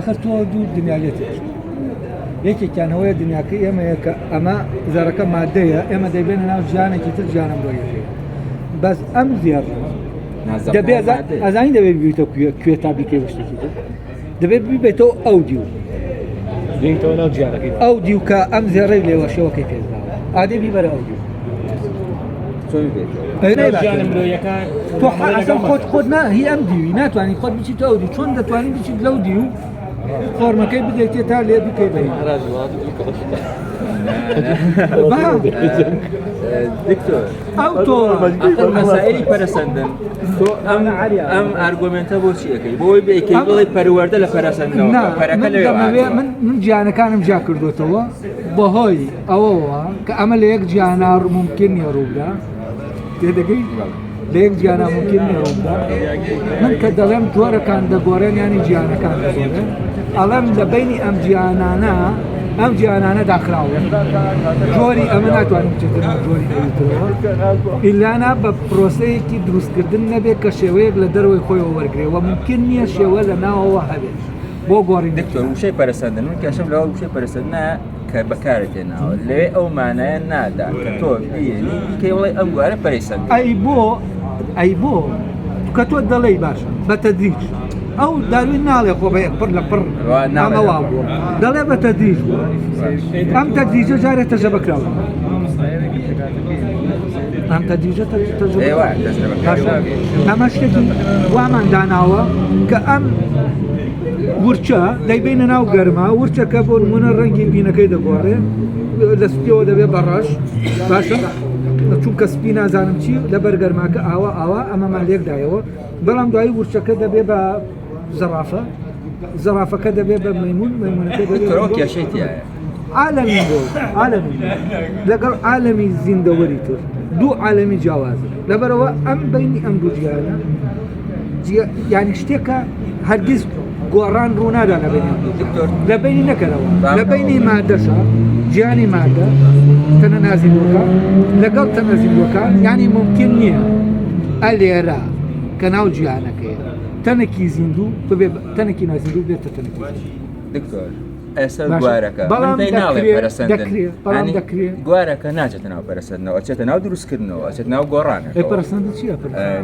آخر تۆ دوو دنیا لێتێک یەکێکیان هەوەیە دنیاکەی ئێمەیە کە ئەمە زەرەکە مادەیە ئێمە دەیبێنە ناو ژیانێکی تر ژیانم بۆ یەکێ بەس ئەم زیێڕ دەبێت ئەزانی دەبێت ببیتە کوێ تا بیکەی بە شتێکی تر دەبێت ببێتەوە ئەو دیو بێنیتەوە ناو جیارەکەی ئەو دیو کە ئەم زێڕەی لێوە شێوەکەی پێدراوە ئادێ بیبەرە ئەو دیو تۆ حەسەن خۆت نا هی ئەم دیوی ناتوانانی خۆت بچیت ئەو دیو چۆن دەتوانین بچیت لەو دیو فۆرمەکەی بدەیتێ تا لێ بکەی بەی دکتۆر ئەو تۆ مەسائلی پەرەسەندن تۆ ئەم ئارگومنتە بۆ چی ئەەکەی بۆی بێکەی بڵێ پەروەردە لە پەرەسەندنەوە پەرەکە لەوێ من گیانەکانم جا کردوتەوە بەهۆی ئەوەوە کە ئەمە لە یەک گیانە ممکن نیە ڕوودا تێدەگەی لە یەک گیانە ممکن نیە ڕوودا من کە دەڵێم جۆرەکان دەگۆڕێن ینی گیانەکان دەگۆڕێن ئەڵێم لە بینی ئەم گیانانە ئەم گیانانە داخراوە جۆری ئەمە ناتوانین بچێتە جۆری ئەوترەوە ئیلانا بە پرۆسەیەکی دروستکردن نەبێت کە شێوەیەک لە دەروی خۆیەوە وەرگێەوە ممکن نییە شێوە لە ناوەوە هەبێت بۆ گۆڕی دکتۆر وشەی پەرەسەندن من کەشم لەوە وشەی پەرەسەندنە کە بەکارت هێناوە لەوێ ئەو مانایە نادا کە تۆ بێنی بیکەی وڵی ئەم گوارە پەرەسەند ئەی بۆ کە تۆ دەڵێی باشە بە تەدریج ئەو داروین ناڵێ خۆ بە پڕ لە پڕ نامەوا بووە دەڵێ بە تەدریج بووە ئەم تەدریجە جارێت تەژە بکراوە ئەم تەدریجە ئەمە شتێکی وامان داناوە کە ئەم ورچە دەیبینە ناو گەرما ورچەکە بۆ نمونە ڕەنگی بینەکەی دەگۆڕێ لە سپیەوە دەبێت بەڕەش باشە چونکە سپی نازانم چی لە بەرگەرماکە ئاوا ئەمەمان لێکدایەوە بەڵام دوایی ورچەکە دەبێت بە زەرافەکە دەبێت بە مەیمونەکە دەبێت کێشەیە عالەمی بۆ عالەمی لەگەڵ عالەمی زیندەوەری تر دوو عالەمی جیاوازە لەبەرەوە ئەم بینی ئەم دوو جیانە یعنی شتێکە هەرگیز گۆڕان ڕوونادا لە بینی لە بینی نەکەرەوە لە بینی مادەشە گیانی مادە تەنە نازیبووەکە لەگەڵ تەنە زیندوەکە یعنی ممکن نییە ئەلێرە کە ناو گیانەکەیە تەنێکی زیندوو ببێ تەنێکی نازیندوو بێتە تەنێکی دکتۆر ئێستا گوارەکە من پێی ناڵێ پەرەسەندن گوارەکە ناچێتە ناو پەرەسەندنەوە ئەچێتە ناو دروستکردنەوە ئەچێت ناو گۆڕانە پەرەسەندن چییە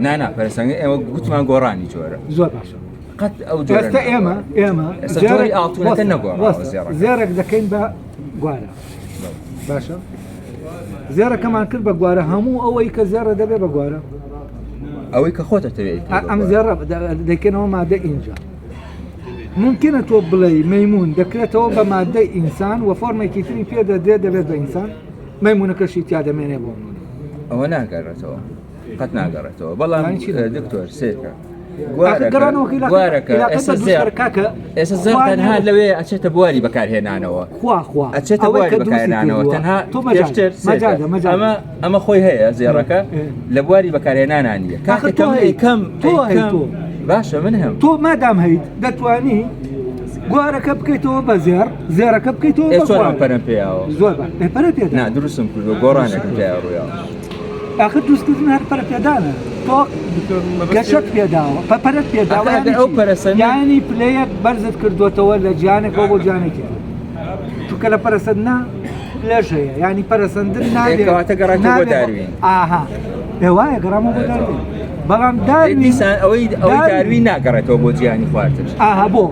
نانا پەرەسەنگە ئێمە گوتمان گۆڕانی جۆرە زۆر باشە قەت ئەو ئێستا ئێمە جۆری ئاڵتوونەکە نەگۆڕاوە زێرێک دەکەین بە گوارە باشە زێرەکەمان کرد بە گوارە هەموو ئەوەی کە زێرە دەبێت بە گوارە ئەوەی کە خۆتە دەوێت ئەم زێرە دەکەنەوە مادە ئینجا ممکنە تۆ بڵێ مەیمون دەکرێتەوە بە مادەی ئینسان و فۆرمێکی تری پێ دەبێت بە ئینسان مەیمونەکەشی تیا دەمێنێ بۆ ئەوە ناگەڕێتەوە قەت ناگەڕێتەوە بەڵام دکتۆر سێکە گوارەکە ئێستا زەر تەنها لەوێ ئەچێتە بواری بەکارهێنانەوە ئەچێتە بواری بەکارهێنانەوە تەنها ئەمە خۆی هەیە زێڕەکە لە بواری بەکارهێنانان نیە کەم باشە من هەم تۆ مادام هەیت دەتوانی گوارەکە بکەیتەوە بە زێرەکە بکەیتەوە پەرم پێیاوە زۆر پەرە پێ نا دروستم کردوە گۆڕانێکم پێیان ڕوویاوە آخر دروستکردن هەر پەرە پێدانە تۆ گەشت پێداوە پەرەت پێداوە یانی پلەیەک بەرزت کردوێتەوە لە گیانێکەوە بۆ گیانێکی چونکە لە پەرەسەندنا لەژ هەیە ینی پەرەسەندن نابێت گەڕێتەوە بۆ داروین ئاها ئێوایە گەڕامەوە بۆ داروین بەڵام دیسان ئەوەی داروین ناگەڕێتەوە بۆ گیانی خواردن ئاها بۆ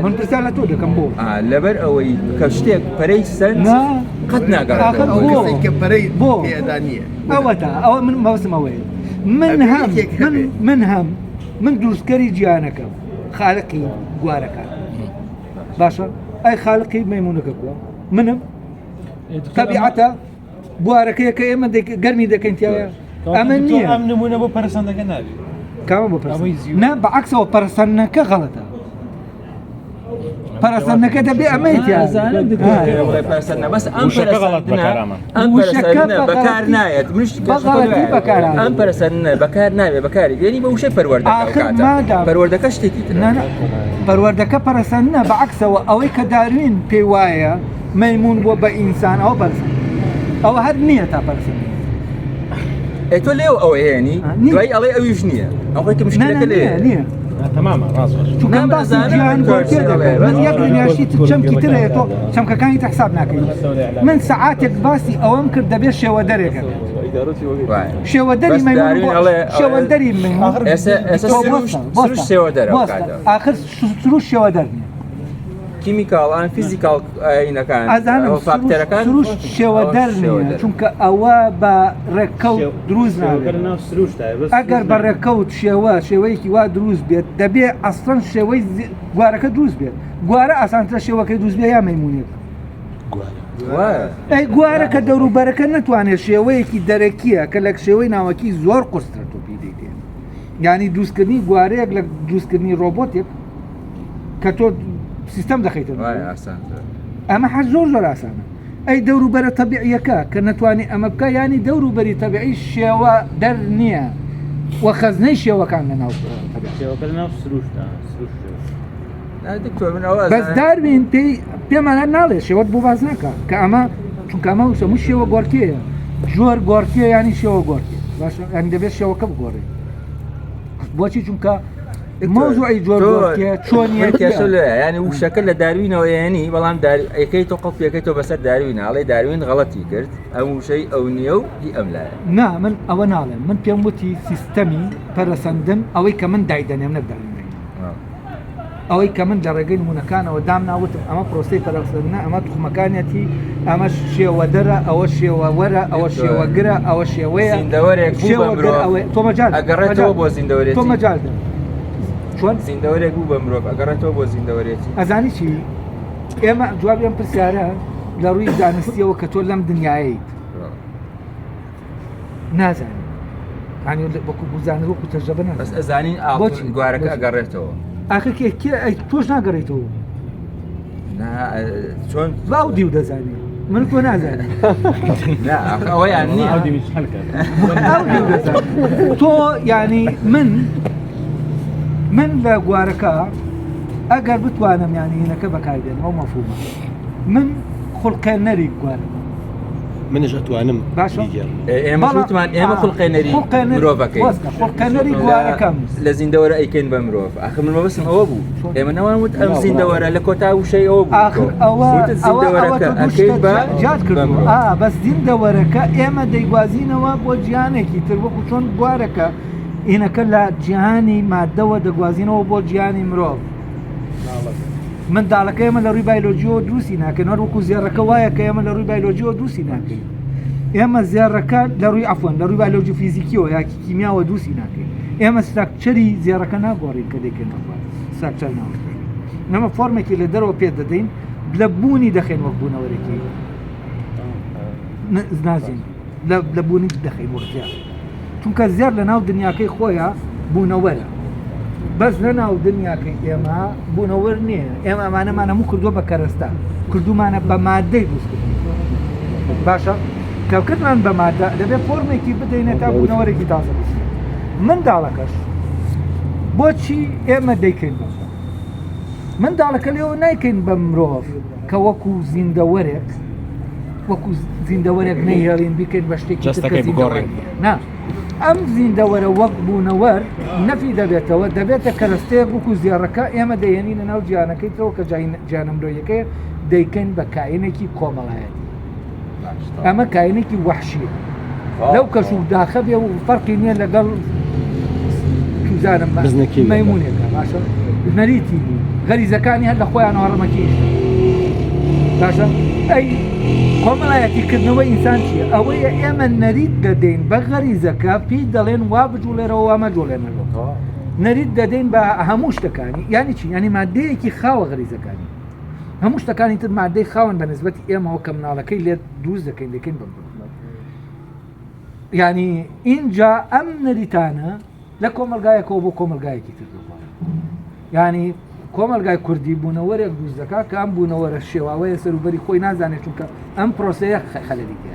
من پرسیان لە تۆ دەکەم بۆ لەبەر ئەوەی کە شتێک پەرەی سند قەت ناگەڕێتەوە بۆ ئەوەتە ئەوە من مەوسمەوەی من دروستکەری گیانەکەم خالقی گوارەکان باشە ئەی خالقی مەیمونەکە بووە منم تەبیعەتە بوارەکەیە کە ئێمە گەرمی دەکەین تیاە ئەمە نییە ئەم نمونە بۆ پەرسەندەکە نابێت کامە بۆ نا بەعکسەوە پەرسەندنەکە غەڵەتە پەرسەندنەکە دەبێ ئەمەیتیان بەکار نایێت ئەم پەرسەندنە بەکار نابێت بەکاری بێنی بە وشەی پەروەردەکە شتێکی پەروەردەکە پەرسەندنە بەعکسەوە ئەوەی کە داروین پێی وایە مەیمون بۆ بە ئینسان ئەو پەرسەند ئەوە هەر نییە تا پەرسەند تۆ لێو ئەوە هێنی دوای ئەڵێ ئەویش نییە ئەوەی کە مشکلەکە لێ نییە تماما راس چونکە باسی جیهان گۆرکێ دەکەن من یەک دنیاشتی چەمکی ترەیە تۆ چەمکەکانی تەحساب ناکەیت من سەعاتێک باسی ئەوەم کرد دەبێت شێوە دەرێکە شێوەدەری شێوەدەری آخر سروش شێوەدەر کیمیکال ئان فیزیکال ئاینەکان فاکتەرەکان سروش شێوەدەر نییە چونکە ئەوە بە ڕێککەوت دروست نابێت ئەگەر بە ڕێککەوت شێوەیەکی وا دروست بێت دەبێت ئەسڵەن شێوەی گوارەکە دروست بێت گوارە ئاسانترە شێوەکەی دروست بێت یا مەیمونێت ئەی گوارەکە دەوروبەرەکە نەتوانێت شێوەیەکی دەرەکیە کە لە شێوەی ناوەکی زۆر قورسترە تۆ پێی دێت یعنی دروستکردنی گوارەیەک لە دروستکردنی ڕۆبۆتێک کە تۆ سیستەم دەخەیتەوە ئەمە هەر زۆر ئاسانە ئەی دەوروبەرە تەبیعیەکە کە نەتوانێت ئەمە بکە ینی دەوروبەری تەبیعی شێوە دەر نییە وە خەزنەی شێوەکان لەناو بەس داروین پێمانە ناڵێ شێوەت بۆ باز ناکە کە ئەمە چونکە ئەمە هەموو شێوە گۆرکەیە جۆر گۆرکێ ینی شێوە گۆرکێ باشە ئەنی دەبێت شێوەکە بگۆڕێ بۆچی چونکە موضوعی جۆر گۆرکێ چۆنیەتە ینی وشەکە لە داروینەوە ینی بەڵام ئەەکەی تۆ قەڵپیەکەیتەوە بەسەر داروین ناڵێ داروین غەڵەتی کرد ئەم وشەی ئەو نییە و هی ئەم لایە نا من ئەوە ناڵێم من پێم وتی سیستەمی پەرەسەندن ئەوەی کە من دایدەنێم نەداین ئەوەی کە من لە ڕێگەی نمونونەکانەوە دام ناوتم ئەمە پرۆسی پەرەسەندنە ئەمە توخمەکانەتی ئەمە شێوەدەرە ئەوە شێوەوەرە ئەوە شێوەگرە ئەوە شێوەیە تۆمەجار ئەگەڕێتەوە بۆ زیندەوەرێت تۆمەجار چۆن زیندەوەرێک بوو بە مرۆڤ ئەگەڕێتەوە بۆ زیندەوەرێتی ئەزانی چی ئێمە جوابیان پرسیارە لە ڕووی دانستیەوە کە تۆ لەم دنیاییت نازانین هەنی وەکو بزانە وەکو تەجربە نازانین بەس ئەزانین گوارەکە ئەگەڕێتەوە ئاخر تۆش ناگەڕێتەوە چۆن باو دیو دەزانی من تۆ نازانم ئەوەیان نییە تۆ ینی من لە گوارەکە ئەگەر بتوانم یانی هینەکە بەکاردێن ئەو مەفهومە من خوڵقێنەری گوارم منش ئەتوانم ئێمە خوڵقێنەری مرۆڤەکەی خوڵقێنەری گوارەکەم لە زیندەوەرە ئەیکەین بە مرۆڤ ئاخر من مەبەستم ئەوە بوو ئێمە نەوانوت ئەم زیندەوەرە لە کۆتا وشەی ئەوە بوو زیندەوەرەکە ئەکەین بە جات کردم بەس زیندەوەرەکە ئێمە دەیگوازینەوە بۆ جیهانێکی تر وەکو چۆن گوارەکە ئینەکە لە جیهانی مادەوە دەگوازینەوە بۆ جیهانی مرۆڤ منداڵەکە ئێمە لە ڕووی بایۆلۆژیەوە دروستی ناکەین وەکو زێڕەکە وایە کە ئێمە لە ڕووی بایۆلۆژیەوە دروستی ناکەین ئێمە زێڕەکە لە ڕووی عەفوەن لە ڕووی بایۆلۆژی فیزیکیەوە یا کیمیاوە دروستی ناکەین ئێمە ستراکچەری زێڕەکە ناگۆڕین کە دەیکەین ستراکچەر ناوەکەین ئەمە فۆرمێکی لە دەرەوە پێ دەدەین لە بوونی دەخێن وەک بوونەوەرێکی نازین لە بوونی دەخەین وەختیان چونکە زێر لە ناو دنیاکەی خۆیە بوونەوەرە بەس لە ناو دنیاکەی ئێمە بوونەوەر نییە ئێمە ئەمانەمان هەموو کردووە بە کەرەستە کردومانە بە مادەی دروستکردن باشە کەوکردمان بە مادە دەبێت فۆرمێکی بدەینە تا بوونەوەرێکی تازە بێت منداڵەکەش بۆچی ئێمە دەیکەین بە منداڵەکە لێەوە نایکەین بە مرۆڤ کە وەکو زیندەوەرێک نەیهێڵین بیکەین بە شتێکی نا ئەم زیندەوەرە وەک بوونەوەر نەفی دەبێتەوە دەبێتە کەرەستەیەک وەکو زێڕەکە ئێمە دەیێنینە ناو جیهانەکەیتەوە کە جیهانە مرۆیەکەیە دەیکەین بە کائینێکی کۆمەڵایەتی ئەمە کائینێکی وەحشیە لەو کەش و داخە بێ و فەرقی نییە لەگەڵ توزانم مەیمونێکە باشە نەریتی غەریزەکانی هەر لە خۆیانەوە ڕەمەکیش باشە ئەی کۆمەڵایەتیکردنەوە ئینسان چییە؟ ئەوەیە ئێمە نەریت دەدەین بە غەریزەکە پێی دەڵێن وا بجوڵێرەوە وا مەجوڵێنەوە نەریت دەدەین بە هەموو شتەکانی یانی چی؟ ینی مادەیەکی خاوە غەریزەکانی هەموو شتەکانی تر مادەی خاون بە نسبەتی ئێمەوە کە مناڵەکەی لێت دروست دەکەین دەکەین بم ینی اینجا ئەم نەریتانە لە کۆمەلگایەکەوە بۆ کۆمەلگایەکی تر ینی کۆمەلگای کوردی بوونەوەرێک دروست دەکات کە ئەم بوونەوەرە شێواوەیە سەروبەری خۆی نازانێت چونکە ئەم پرۆسەیە خەلەلیکە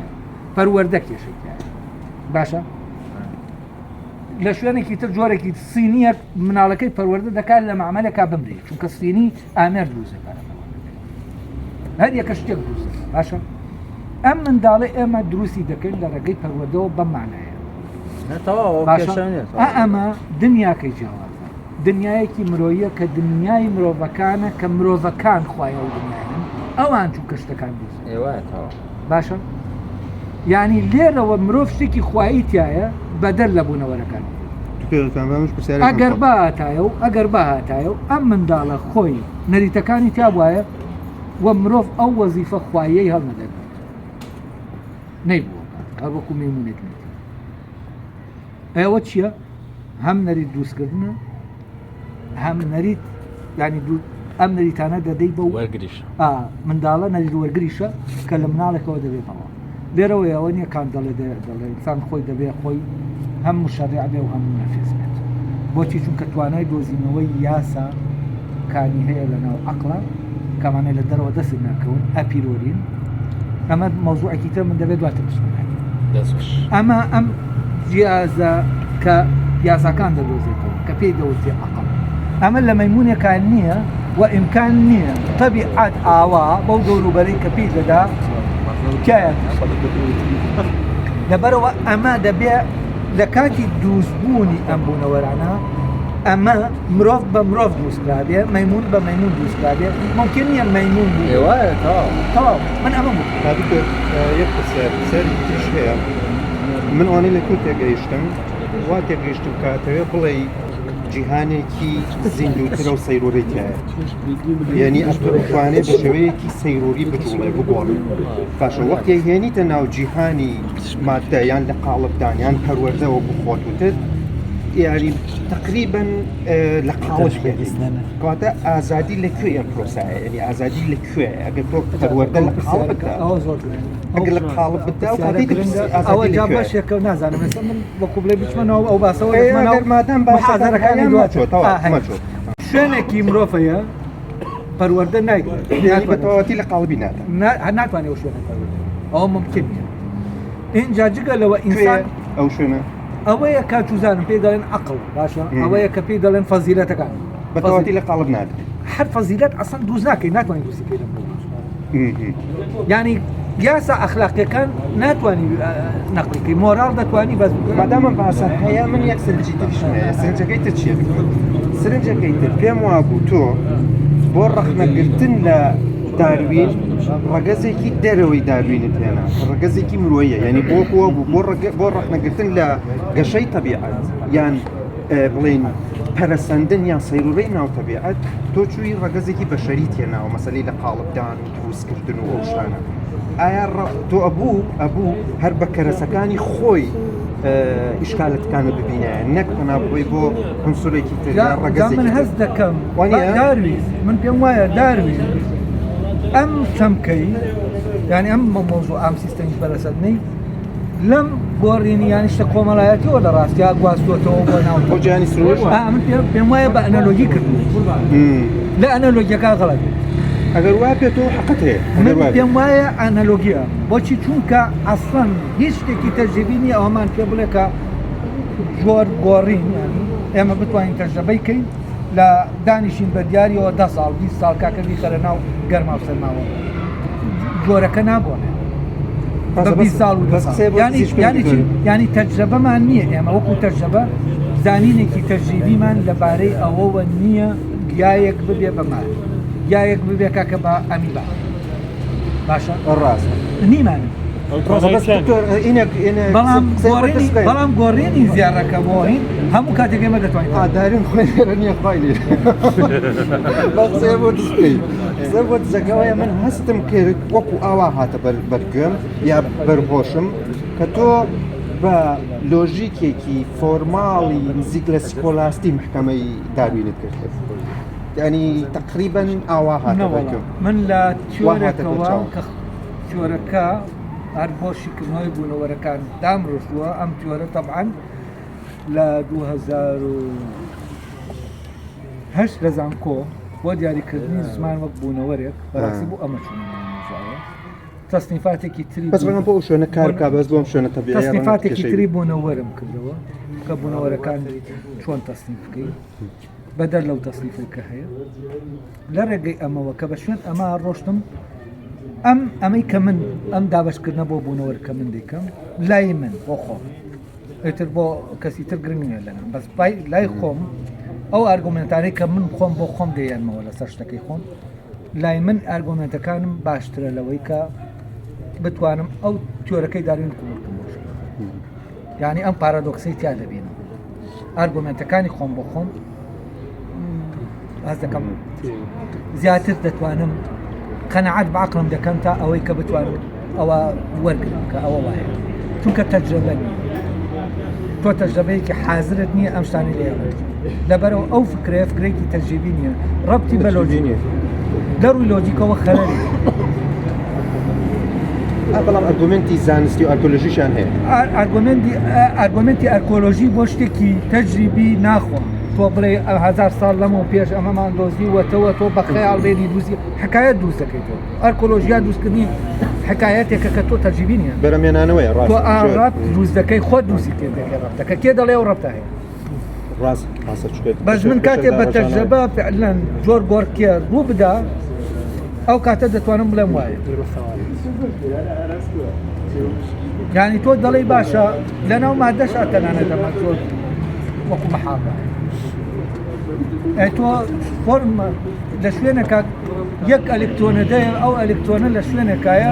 پەروەردە کێشێکە باشە لە شوێنێکی تر جۆرێکی سینیە مناڵەکەی پەروەردە دەکات لە مەعمەلێکا بمرێت چونکە سینی ئامێر دروست دەکات هەر یەکە شتێک دروست باشە ئەم منداڵی ئێمە دروستی دەکەین لە ڕێگەی پەروەردەوە بەم مانایە ئەمە دنیاکەی جیاوازە دنیایەکی مرۆیە کە دنیای مرۆڤەکانە کە مرۆڤەکان خوایە و دنیاەن ئەوان چوو کە شتەکان دروست باشە یعنی لێرەوە مرۆڤ شتێکی خوایی تایە بەدەر لە بوونەوەرەکان ئەگەر بەهاتایە و ئەم منداڵە خۆی نەریتەکانی تا وایە و مرۆڤ ئەو وەزیفە خوایەی هەڵنەدەبێت نەیبووە هەر وەکو مەیمونێک ئێوە چییە؟ هەم نەریت دروستکردنە هەم نەریت ینی ئەم نەریتانە دەدەی بە وەرگریش منداڵە نەریت وەرگریشە کە لە مناڵێکەوە دەبێتەوە لێرەوە ئەوە نییە کان دەڵێ ئینسان خۆی دەبێت خۆی هەموو شەریع بێ و هەموو نەفیز بێت بۆچی چونکە توانای دۆزینەوەی یاسا کانی هەیە لەناو عەقڵە کەمانەی لە دەرەوە دەست ناکەون ئەپیرۆرین ئەمە مەوزوعێکی تر من دەبێت دواتر بسوێنێت ئەمە ئەم جیازە کە یاساکان دەدۆزێتەوە کە پێی دەوتێ عەقڵ ئەمە لە مەیمونێکان نییە و ئیمکان نییە تەبیعەت ئاوا بەو دەوروبەرەی کە پێی دەدا تایە لەبەرەوە ئەمە دەبێت لە کاتی دروستبوونی ئەم بوونەوەرانە ئەمە مرۆڤ بە مرۆڤ دروستکرابێ مەیمون بە مەیمون دروستکرابێ ممکن نییە مەیمون تەواو من ئەمە یەک سەری تریش هەیە من ئەوانەی لە کوێ تێگەیشتم وا تێگەیشتم کاتەوێ بڵێ جیهانێکی زیندووترە و سەیرۆڕی تایە یعنی ئەتوانێت بە شێوەیەکی سەیرۆری بجوڵێ بگۆڕێ باشە وەختی هێنیتە ناو جیهانی مادەیان لە قاڵبدان یان پەروەردەوە بخۆتوتر یعنی تقریبا لە قاڵش کاتە ئازادی لەکوێ ئەم پرۆسایە یعنی ئازادی لەکوێ ئەگەر تۆ پەروەردە لە قاڵ بدا ئەگەر لە قاڵب بدا و ئەوە جا باشێکە نازانم من وەکو بڵێ بچمەنەوە ئەو باسەوە مادام بەحازارەکانی شوێنێکی مرۆڤەیە پەروەردە نایگرێت بەتەواوەتی لە قاڵبی ناتوانێت ئەو شوێنە ئەوە ممکن نیە اینجا جگە لەوە ئینسان ئەو شوێنە ئەوەیە کاتوزانم پێی دەڵێن عەقڵ باشە ئەوەیە کە پێی دەڵێن فەزیلەتەکان بەتەواوەتی لە قاڵب نادرێت هەر فەزیلەت ئەسڵ دروست ناکەی ناتوانانی دروستکەی لەم یعنی یاسا ئەخلاقیەکان ناتوانی نەقڵیکەی مۆراڵ دەتوانی بەس مادامە باسە هەیە من یەک سەرنجی تریشم هەیە سەرنجەکەی تر چییە سەرنجەکەی تر پێم وابوو تۆ بۆ ڕەخنەگرتن لە داروین ڕەگەزێکی دەرەوەی داروینت هێنا ڕەگەزێکی مرۆیە یعنی بۆ بۆ ڕەخنەگرتن لە گەشەی تەبیعەت یان بڵین پەرەسەندن یان سەیرۆڕەی ناو تەبیعەت تۆ چووی ڕەگەزێکی بەشەریت هێناوە مەسەلەی لە قاڵبدان و دروستکردن و ئەو شتانە ئایا تۆ ئەبوو هەر بە کەرەسەکانی خۆی ئیشکالەتەکانە ببینە نەک بەنابووی بۆ هەنسوورێکی تر ڕەگەزێکی من هەست دەکەم داروین من پێم وایە داروین ئەم چەمکەی یعنی ئەم مۆزوع ئەم سیستەمی پەرەسەندنەی لەم گۆڕینی یانی شتە کۆمەڵایەتیەوە لە ڕاستیا گواستوەتەوە بۆ ناو خۆجانی سروش من پێم وایە بە ئەنەلۆگی کردو لە ئەنەلۆگیەکە غەڵەت ئەگەر وا پێ تۆ حەقت هەیە من پێم وایە ئەنەلۆگیە بۆچی چونکە ئەسڵەن هیچ شتێکی تەجربی نییە ئەومان پێ بڵێ کە جۆر گۆڕین ئێمە بتوانین تەجربەی کەین لە دانیشین بە دیاریەوە 10 ساڵ 20 ساڵ کاکەوی خەرە ناو گەرما و سەرماوە جۆرەکە ناگۆڕێ بە 20 ساڵ و 10 ساڵ ینی تەجربەمان نییە ئێمە وەکو تەجربە زانینێکی تەجریبیمان لەبارەی ئەوەوە نییە گیایەک ببێ بەمان یایەک ببێ کاکە بە ئەمیبا باشە ڕاست نیمانە بەڵام گۆڕێنی زیارەکەمەوەین هەموو کاتێک ئێمە دەتوانین دارین خۆی نییە خۆی قسە بۆ دستکەی قسە بۆ دزەکەوەیە من هەستم کرد وەکو ئاوا هاتە بەرگوێم یا بەرهۆشم کە تۆ بە لۆژیکێکی فۆرماڵی نزیک لە سکۆلاستی محکەمەی داروینت کرد ینی تقریبا ئاوا هاتە بەرگوێم من لە تیۆرەکەوە کە تیۆرەکە هەر بۆشیکردنەوەی بوونەوەرەکان دامڕۆشتووە ئەم تیۆرە تەبعاً لە 2008 لە زانکۆ بۆ دیاریکردنی زمان وەک بوونەوەرێک بەڕاستی بوو ئەمە چوونەوە تەسنیفاتێکی تری بەس بۆ شوێنە کارکا بەس بۆم شوێنە تەبیعی تەسنیفاتێکی تری بوونەوەرم کردەوە کە بوونەوەرەکان چۆن تەسنیف بکەین بەدەر لەو تەسنیفەکە هەیە لە ڕێگەی ئەمەوە کە بە شوێن ئەمە ڕۆشتم ئەمەی کە من ئەم دابشکردنە بۆ بوونەوەرکە من دەیکەم لای من بۆ خۆم ئێتر بۆ کەسی تر گرنگ نیە لەنام بەس لای خۆم ئەو ئارگومنتانەی کە من خۆم بۆ خۆم دەیانمەوە لەسەر شتەکەی خۆم لای من ئارگومنتەکانم باشترە لەوەی کە بتوانم ئەو تیۆرەکەی داروین قبول بکەم یعنی ئەم پارادۆکسی تیا دەبینم ئارگومنتەکانی خۆم بۆ خۆم ئاز دەکەم زیاتر دەتوانم قەنەعەت بەعقلم دەکەم تا ئەوەی کە بتوانم ئەوە وەرگرم کە ئەوە وایە چونکە تەجربە نیە تۆ تەجربەیەکی حازرت نییە ئەم شتانی لێوێت لەبەرەوە ئەو فکرێکی تەجریبی نییە ڕەبتی بە لۆجیک نیە لە ڕووی لۆجیکەوە خەلەلی بەڵام ئەرگومنتی زانستی و ئارکۆلۆژیشان هەیە ئارگومنتی ئەرکۆلۆژی بۆ شتێکی تەجریبی ناخۆ تۆ بڵێ 1000 ساڵ لەمەوە پێش ئەمەمان دۆزیوەتەوە تۆ بە خەیاڵ لێنی دووزی حکایەت دروست دەکەیتەوە ئەرکۆلۆژیا دروستکردنی حکایەتێکە کە تۆ تەجریبی نیە بەرەمێنانەوەی تۆ ئاڕات دروست دەکەی خۆت دروستی کردەکەی ڕەبتەکە کێ دەڵێ و ڕەبتە هەیە بەس من کاتێ بە تەجربە فعلەن جۆر گۆڕکێ ڕوو بدا ئەو کاتە دەتوانم بڵێم وایە یعنی تۆ دەڵێ باشە لەناو مادەش ئاتەنانە دەما تۆ وەکو مەحاڵە تۆ فۆرم لە شوێنێکە یەک ئەلکترۆنە دەیە ئەو ئەلکترۆنە لە شوێنێکایە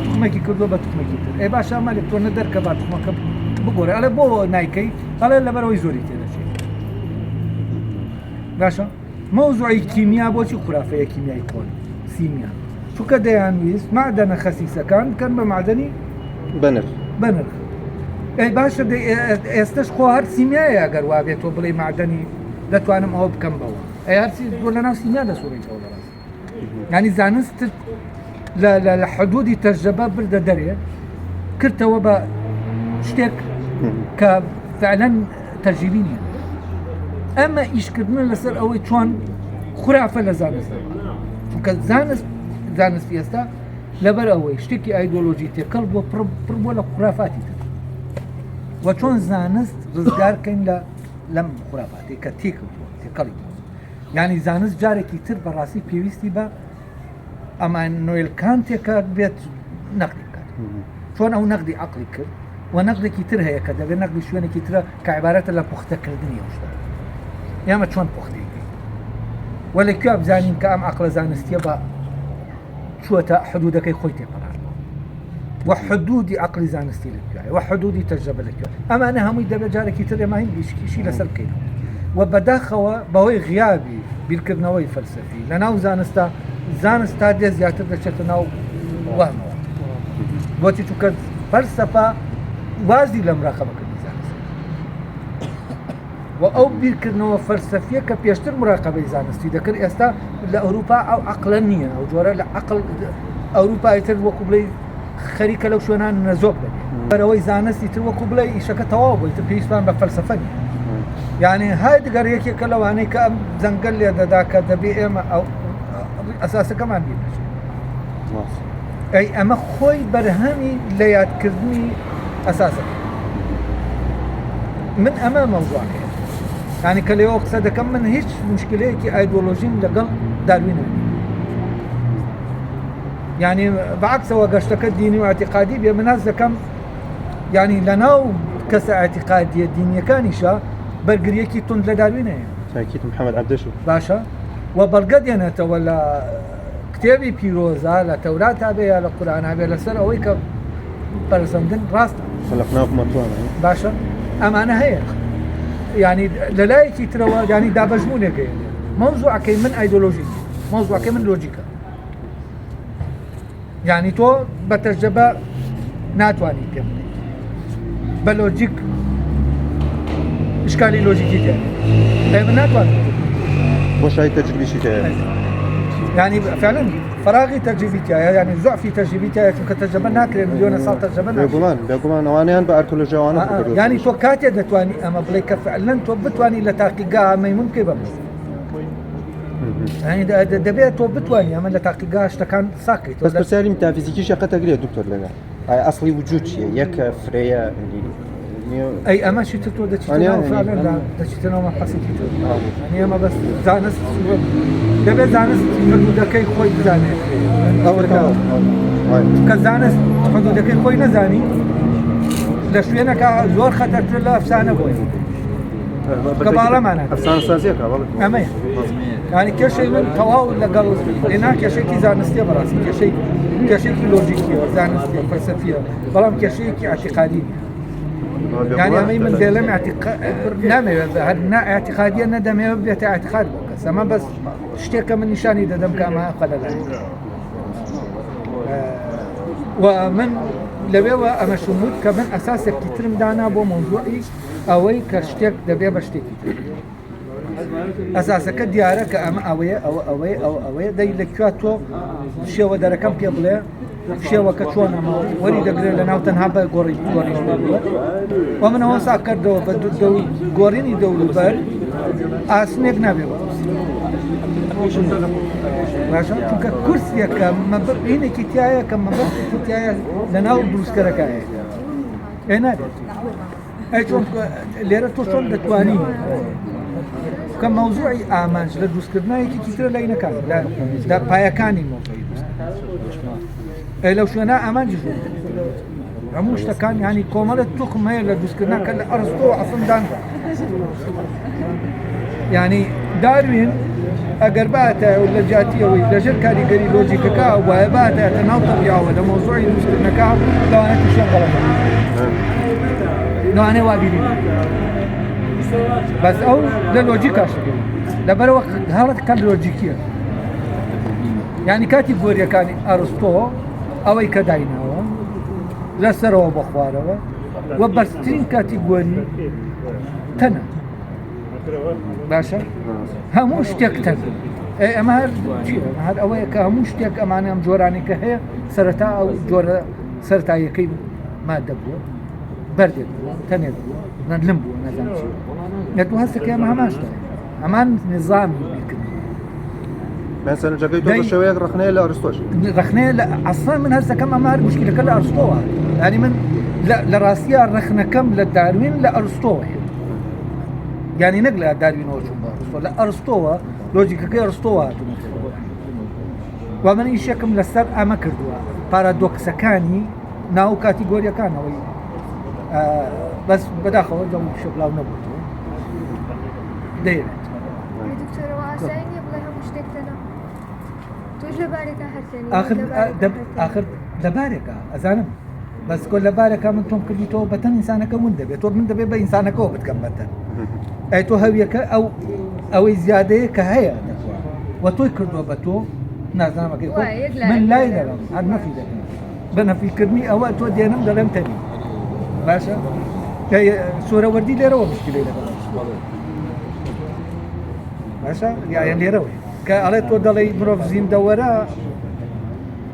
توخمێکی کردووە بە توخمێکی تر باشە ئەمە ئەلکترۆنە دەرکە با توخمەکە بگۆڕێ ئەڵێ بۆ نایکەی ئەڵێ لەبەرەوەی زۆری تێدەچێت باشە مەوزوعی کیمیا بۆچی خورافەیە کیمیای کۆن سیمیا چونکە دەیانویست معدەنە خەسیسەکان بکەن بە معدەنی بەنرخ باشە ئێستش خۆ هەر سیمیایە ئەگەر وا بێت تۆ بڵێ معدەنی دەتوانم ئەوە بکەم بەوە هەرچی زۆر لەناو سیمیا دەسوڕیتەوە لەڕاست یعنی زانست لە حدودی تەجربە بردە دەرێ کردەوە بە شتێک کە فعلەن تەجریبی نییە ئەمە ئیشکردنە لەسەر ئەوەی چۆن خورافە لە زانست چونکە زانست ئێستا لەبەر ئەوەی شتێکی ئایدۆلۆژی تێکەڵ بۆ پڕ بۆ لە خورافاتی تر و چۆن زانست ڕزگارکەین لەم خورافاتی کە تێکەڵی یعنی زانست جارێکی تر بەڕاستی پێویستی بە ئەمان نوێل کانتێکە بێت نەقلی بکات چۆن ئەو نەقدی عەقلی کرد و نەقدێکی تر هەیە کە دەبێت نەقدی شوێنێکی ترە کە عیبارەتە لە پوختەکردنی ئەو شتە ئێمە چۆن پوختەیەکەین و لەکوێ بزانین کە ئەم عەقلە زانستیە بە چووەتە حدودەکەی خۆی تێپەڕان و حدودی عەقلی زانستی لەکوێیە و حدودی تەجربە لەکوێ ئەمانە هەمووی دەبێت جارێکی تر ئێمە هین ئیشی لەسەر بکەینەوە و بەداخەوە بەهۆی غیابی بیرکردنەوەی فەلسەفی لەناو زانست تا دێ زیاتر دەچێتە ناو وهمەوە بۆچی چونکە فەلسەفە وازی لە مراقەبەکردنی زانست و ئەو بیرکردنەوە فەلسەفیە کە پێشتر مراقەبەی زانستی دەکرد ئێستا لە ئەوروپا ئەو عەقلە نییە ئەو جۆرە لە عەقل ئەوروپای تر وەکو بڵێ خەریکە لەو شوێنان نەزۆک بێت بەرەوەی زانستی تر وەکو بڵێ ئیشەکە تەواو بوویتە پێویستمان بە فەلسەفە نیە یعنی های دەگەر یەکێکە لەوانەی کە ئەم جەنگەل لێ دەدا کە دەبێ ئێمە ئەو ئەساسەکەمان بینێت ئەی ئەمە خۆی بەرهەمی لە یادکردنی ئەساسەکە من ئەمە مەوزوعەکەیە یعنی کە لێەوە قسە دەکەم من هیچ مشکلەیەکی ئایدۆلۆژیم لەگەڵ داروینە یعنی بەعکسەوە گەشتەکە دینی و ئاعتیقادی بێ من هەست دەکەم یعنی لەناو کەسە ئاعتیقادیە دینیەکانیشە بەرگریەکی تند لە داروینەیە تاکید محەممەد عەبدەشو باشە و بەڵگە دێنێتەوە لە کتێبی پیرۆزە لە تەوراتە بێ یا لە قورئانە بێ لەسەر ئەوەی کە پەرزەندن ڕاستە باشە ئەمانە هەیە یعنی لە لایەکی ترەوە ینی دابەژبوونێکەیە مەوزوعەکەی من ئایدۆلۆژی مەوزوعەکەی من لۆجیکە یعنی تۆ بە تەجربە ناتوانانی پێم بە لۆجیک اشکالی لۆجیکی تێ من ناتوانم بۆ شای تەجربیشی هەیە يعني فعلا فراغي تجربتها يعني ضعفي تجربتها كتجربه ناكل مليون سال تجربه بيقولون اوانيان باركولوجيا وانا يعني تو كاتي دتواني اما بليك فعلا تو بتواني لتحقيقها ما ممكن بس يعني دبيت تو بتواني اما لتحقيقها اشتكان ساكت بس بسالي ميتافيزيكي شقه تقرير دكتور لنا اصلي وجود شيء يك فريا اي اما شي تتو دتشتنا فعلا لا دتشتنا ما حسيت يعني اما بس زانس دبي زانس حدودكي خوي زاني كزانس حدودكي خوي نزاني لشوينك زور خطرت له افسانه بوي كبالا معنا افسانه سازيه كابل أما يعني كشيء من تواو لقال لنا كشيء كزانستي براسي كشيء لوجيكي زانستي فلسفية بلام كشيء اعتقادي يعني أمي من دلم اعتقاد نعم هذا اعتقادية ندم يبدأ اعتقاد بس أما بس اشتكى من نشاني دم كما قال لا ومن لبيوا أما شمود كمان أساسك تترم دانا بو موضوعي أوي كشتك دبيا بشتكي أساسك ديارك أما أوي داي لكواتو شيء دركم بيبله شيء وكتشونا ما وري دقري لنا وتنها بقوري ومن هو ساكر دو قوريني دو البر أسنيك نبي باشا چونکە کورسیەکە هینێکی تایە کە مەبەستی تایە لەناو دروستکەرەکایە نادێت ئەی چۆن لێرە تۆ چۆن دەتوانی کە مەوزوعی ئامانج لە دروستکردنایەکی ترە لەینەکان لە پایەکانی مۆزوعی دروستکردن لەو شوێنە ئامانجی زۆر هەموو شتەکان یعنی کۆمەڵێک توخم هەیە لە دروستکردنا کە لە ئەرستۆ ئەفنداندا یعنی داروین اگر باته ولا جاتيه ولا جر كاريغري لوجيكا وباته تناوطبيا ولا موضوع المشكلة لو انا تشين غلط لو انا وابيني بس او للوجيكا شكل لبرو هذا كان لوجيكيه يعني كاتيجوريا كان ارسطو او كداينا لا سرو بخواره وبستين كاتيجوري تنا باشا هموش تكتب اما هاد اوي كهموش تك امانه ام جوراني كهي سرتا او جور سرتا يكي ما دبو برد تني ندلم بو نزام شي نتو هسه كما ماش امان نظام مثلا جاكيتو شويه رخنيه لارستوش رخنيه لا اصلا من هسه كم ما مشكله كلها ارسطو يعني من لا لراسيه رخنه كم لداروين لارسطو يعني نقلها داروين وشو لا ارسطو لوجيكا كي ارسطو ومن يشكم لسر اما كردوا بارادوكس كاني ناو كاتيجوريا كان بس بداخل جو شغله ونبوتو دايره دكتور واسعين يبغى مشتكلنا توجه بارك اخر لبارك ازانم بس كل لبارك من توم كليتو بتن انسانك مندبه تو مندبه بانسانك وبتكملت اي تو هويك او زياده كهيا وتو كردو بتو نازامك من لا يدرم هذا ما في ده بنا في كرني او تو دينم درم تاني باشا هي صوره وردي ليرو مشكله باشا يعني ليرو كالي تو دلي مروفزين دورا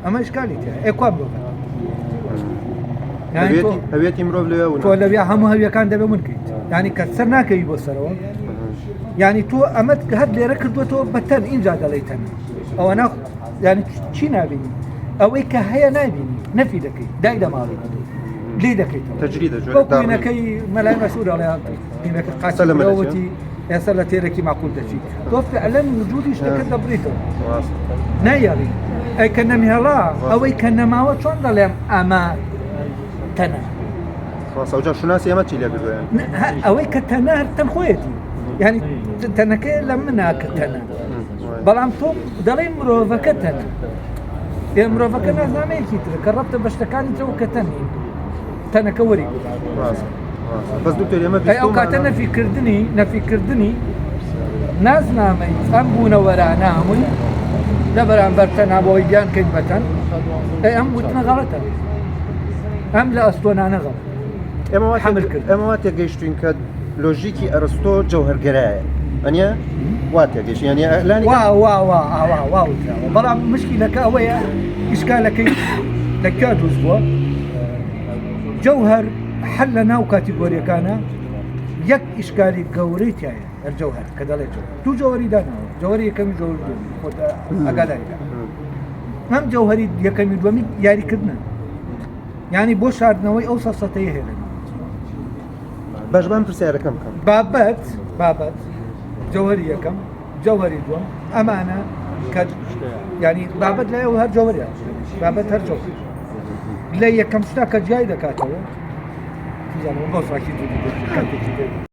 اما اشكالي اي كواب يعني هويتي مروف ليو تو لبيا هم هويا كان دبي منكيت يعني كسرناك يبصروا يعني تو امد هاد لي ركض تو بتن ان جاد ليتن او انا يعني شي نابيني او اي كهيا نابيني نفي دكي دايدا مالي لي دكي تجريده جو هنا كي ملاي مسؤول على هناك قاسم لوتي يا سلتي ركي معقول دشي تو فعلا وجودي اشتكى دبريتو نايري اي كان مهلا او اي كان ما هو شلون ضل اما تنا خلاص اوجا شو ناس يمتي اللي يقولوا يعني اوي كتنا تنخويتي يعني تنك لمنا كتنا بلام تو دلي مروفا كتنا يا مروفا كنا زعما كيتر قربت باش تكاني تو كتني تنا كوري خلاص بس دكتور يمتي اي او كتنا في كردني ناس نامي امبونا ورانا امي دبران برتنا بويدان كلمه اي ام وتنا غلطه ام لا اصلا انا غلط اما وقت يجيشتين كد لوجيكي ارسطو جوهر قرايه انيا وقت يجيش يعني اهلاني واو برا مشكله كاوية اشكالك لكاد اسبوع جوهر حلنا وكاتيجوريا كان يك اشكالي قوريت يعني الجوهر كذلك تو جوهري دانا جوهري كم جوهر خد اقدر هم جوهري يكم دومي ياري كدنا يعني بۆ شاردنەوەی ئەو سەسەتەیە هێنن باش بام پرسیارەکەم بابەت جەوهەری یەکەم جەوهەری دووەم ئەمانە کە ینی بابەت لایەوە هەر جەوهەریە بابەت هەر جەوهەر لە یەکەم شتا کە جیای دەکاتەوە بۆ ساکی دوو